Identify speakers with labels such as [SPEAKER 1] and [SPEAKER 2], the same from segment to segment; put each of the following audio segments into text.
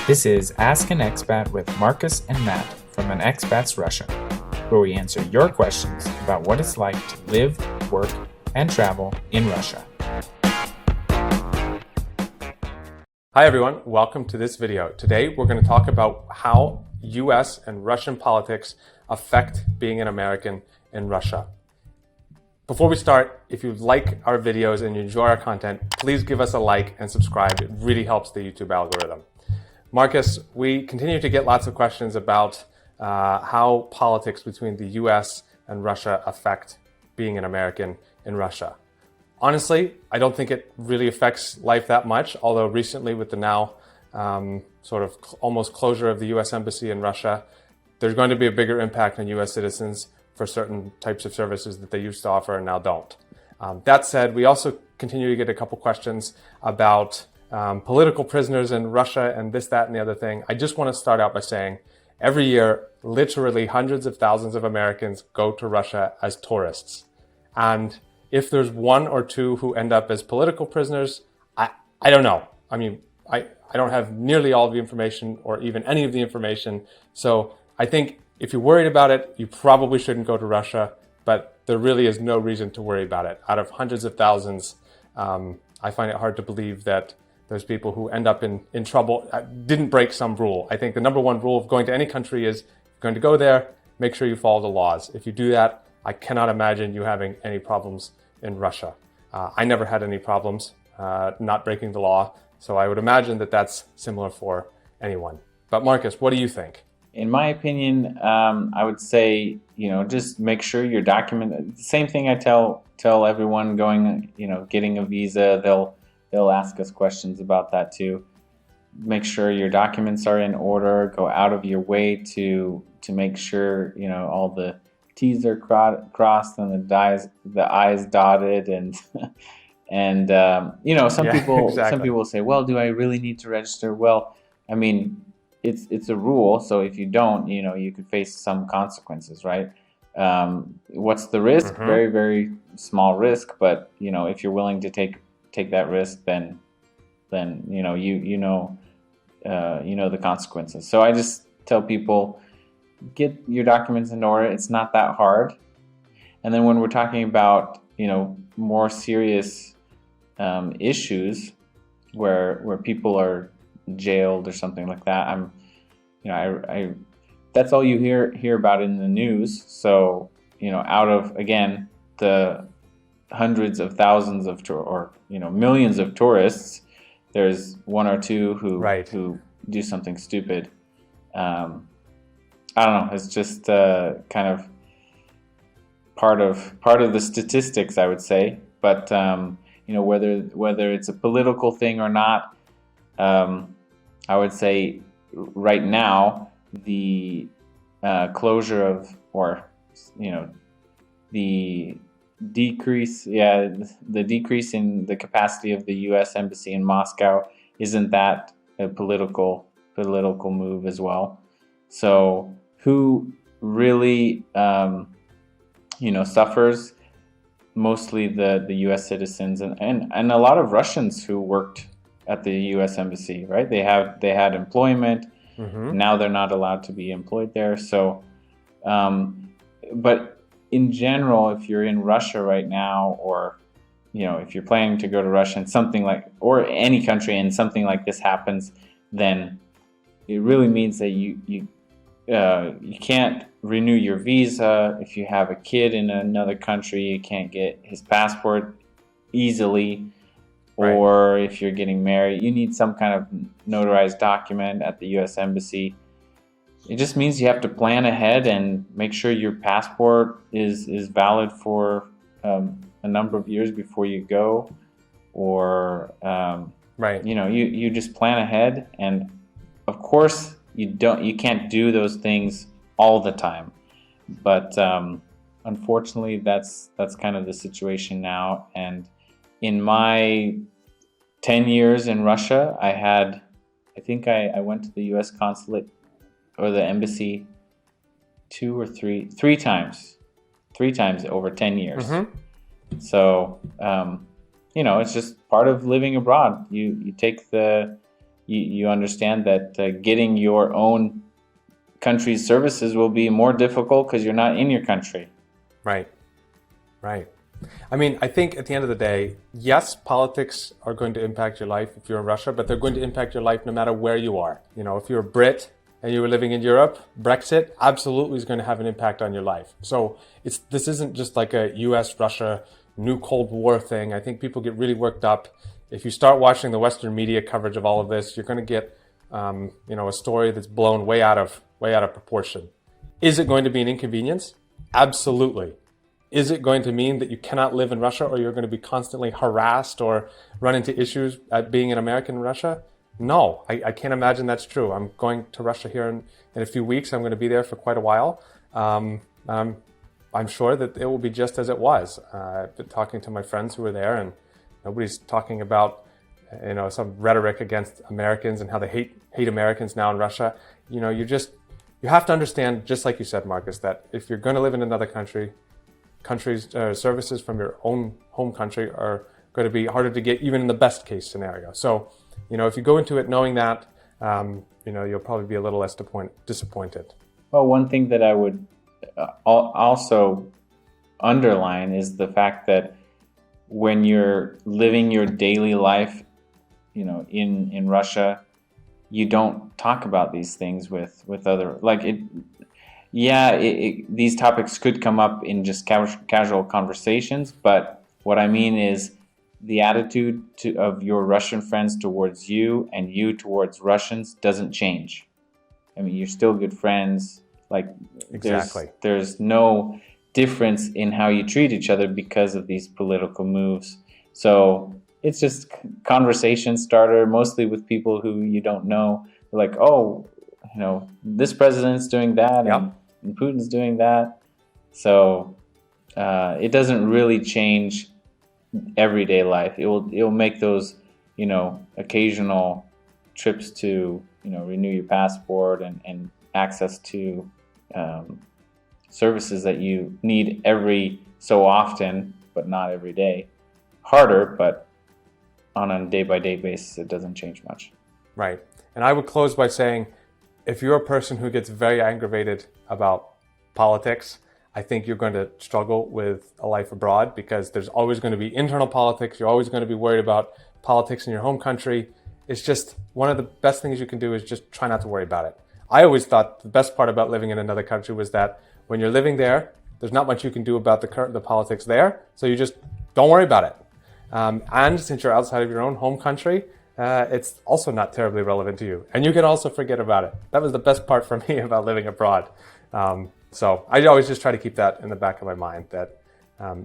[SPEAKER 1] This is Ask an Expat with Marcus and Matt from an Expats Russia, where we answer your questions about what it's like to live, work, and travel in Russia.
[SPEAKER 2] Hi everyone, welcome to this video. Today we're going to talk about how US and Russian politics affect being an American in Russia. Before we start, if you like our videos and you enjoy our content, please give us a like and subscribe. It really helps the YouTube algorithm. Marcus, we continue to get lots of questions about how politics between the US and Russia affect being an American in Russia. Honestly, I don't think it really affects life that much, although recently with the now sort of almost closure of the US Embassy in Russia, there's going to be a bigger impact on US citizens for certain types of services that they used to offer and now don't. That said, we also continue to get a couple questions about political prisoners in Russia and this, that, and the other thing. I just want to start out by saying every year, literally hundreds of thousands of Americans go to Russia as tourists. And if there's one or two who end up as political prisoners, I don't know. I mean, I don't have nearly all of the information or even any of the information. So I think if you're worried about it, you probably shouldn't go to Russia, but there really is no reason to worry about it. Out of hundreds of thousands, I find it hard to believe that there's people who end up in trouble, didn't break some rule. I think the number one rule of going to any country is, if you're going to go there, make sure you follow the laws. If you do that, I cannot imagine you having any problems in Russia. I never had any problems not breaking the law, so I would imagine that that's similar for anyone. But Marcus, what do you think?
[SPEAKER 3] In my opinion, I would say, just make sure your document. The same thing I tell everyone going, getting a visa. They'll ask us questions about that too. Make sure your documents are in order. Go out of your way to make sure all the T's are crossed and the I's dotted, and some people say, well, do I really need to register? Well, I mean, it's a rule, so if you don't, you could face some consequences, right? What's the risk?
[SPEAKER 2] Mm-hmm.
[SPEAKER 3] Very, very small risk, but if you're willing to take that risk, then you know the consequences. So I just tell people, get your documents in order. It's not that hard. And then when we're talking about more serious issues where people are jailed or something like that, I that's all you hear about in the news. So out of, again, the hundreds of thousands of millions of tourists, there's one or two who do something stupid. I don't know. It's just kind of part of the statistics, I would say. But whether it's a political thing or not, I would say right now the closure of, or the decrease in the capacity of the U.S. Embassy in Moscow, isn't that a political move as well? So who really suffers? Mostly the U.S. citizens and a lot of Russians who worked at the U.S. Embassy, right? They had employment.
[SPEAKER 2] Mm-hmm.
[SPEAKER 3] Now they're not allowed to be employed there. So, but in general, if you're in Russia right now, or if you're planning to go to Russia and or any country, and something like this happens, then it really means that you can't renew your visa. If you have a kid in another country, you can't get his passport easily.
[SPEAKER 2] Right.
[SPEAKER 3] Or if you're getting married, you need some kind of notarized document at the U.S. Embassy. It just means you have to plan ahead and make sure your passport is valid for a number of years before you go, or you just plan ahead. And of course, you can't do those things all the time, but unfortunately, that's kind of the situation now. And in my 10 years in Russia, I think I went to the U.S. consulate or the embassy three times over 10 years.
[SPEAKER 2] Mm-hmm.
[SPEAKER 3] So, it's just part of living abroad. You take the you understand that getting your own country's services will be more difficult because you're not in your country.
[SPEAKER 2] Right. Right. I mean, I think at the end of the day, yes, politics are going to impact your life if you're in Russia, but they're going to impact your life no matter where you are. You know, if you're a Brit and you were living in Europe, Brexit absolutely is going to have an impact on your life. So this isn't just like a US-Russia new Cold War thing. I think people get really worked up. If you start watching the Western media coverage of all of this, you're going to get, a story that's blown way out of proportion. Is it going to be an inconvenience? Absolutely. Is it going to mean that you cannot live in Russia or you're going to be constantly harassed or run into issues at being an American in Russia? No, I can't imagine that's true. I'm going to Russia here in a few weeks. I'm going to be there for quite a while. I'm sure that it will be just as it was. I've been talking to my friends who were there, and nobody's talking about some rhetoric against Americans and how they hate Americans now in Russia. You have to understand, just like you said, Marcus, that if you're going to live in another country, services from your own home country are going to be harder to get, even in the best case scenario. So, if you go into it knowing that, you'll probably be a little less disappointed.
[SPEAKER 3] Well, one thing that I would also underline is the fact that when you're living your daily life, in Russia, you don't talk about these things with other, like it. Yeah, these topics could come up in just casual conversations, but what I mean is the attitude of your Russian friends towards you and you towards Russians doesn't change. I mean, you're still good friends. Like,
[SPEAKER 2] exactly.
[SPEAKER 3] There's no difference in how you treat each other because of these political moves. So it's just conversation starter, mostly with people who you don't know. Like, oh, this president's doing that,
[SPEAKER 2] yep,
[SPEAKER 3] and Putin's doing that. So it doesn't really change everyday life. It'll make those, occasional trips to, renew your passport and access to services that you need every so often, but not every day. Harder, but on a day-by-day basis, it doesn't change much.
[SPEAKER 2] Right. And I would close by saying, if you're a person who gets very aggravated about politics, I think you're going to struggle with a life abroad, because there's always going to be internal politics. You're always going to be worried about politics in your home country. It's just one of the best things you can do is just try not to worry about it. I always thought the best part about living in another country was that when you're living there, there's not much you can do about the politics there. So you just don't worry about it. And since you're outside of your own home country, it's also not terribly relevant to you. And you can also forget about it. That was the best part for me about living abroad. So I always just try to keep that in the back of my mind, that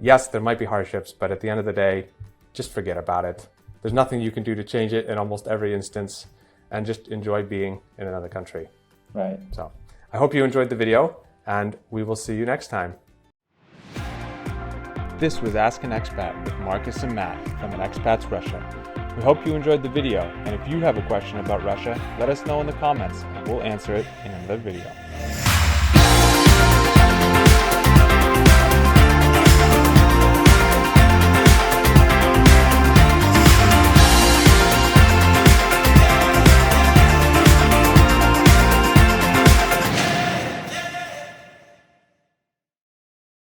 [SPEAKER 2] yes, there might be hardships, but at the end of the day, just forget about it. There's nothing you can do to change it in almost every instance, and just enjoy being in another country.
[SPEAKER 3] Right.
[SPEAKER 2] So I hope you enjoyed the video, and we will see you next time. This was Ask an Expat with Marcus and Matt from an Expats Russia. We hope you enjoyed the video, and if you have a question about Russia, let us know in the comments and we'll answer it in another video.